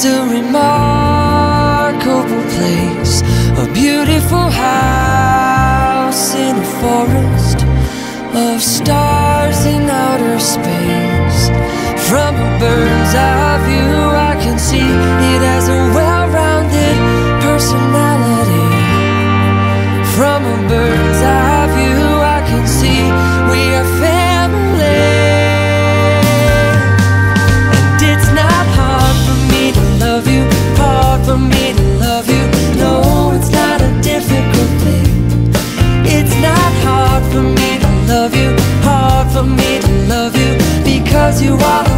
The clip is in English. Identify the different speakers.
Speaker 1: is a remarkable place, a beautiful house in a forest of stars in outer space. From a bird's eye view I can see it has a well-rounded personality. From a bird's eye view I can see we are family. And it's not hard for me to love you, hard for me to love you. No, it's not a difficult thing. It's not hard for me to love you, hard for me to love you, because you are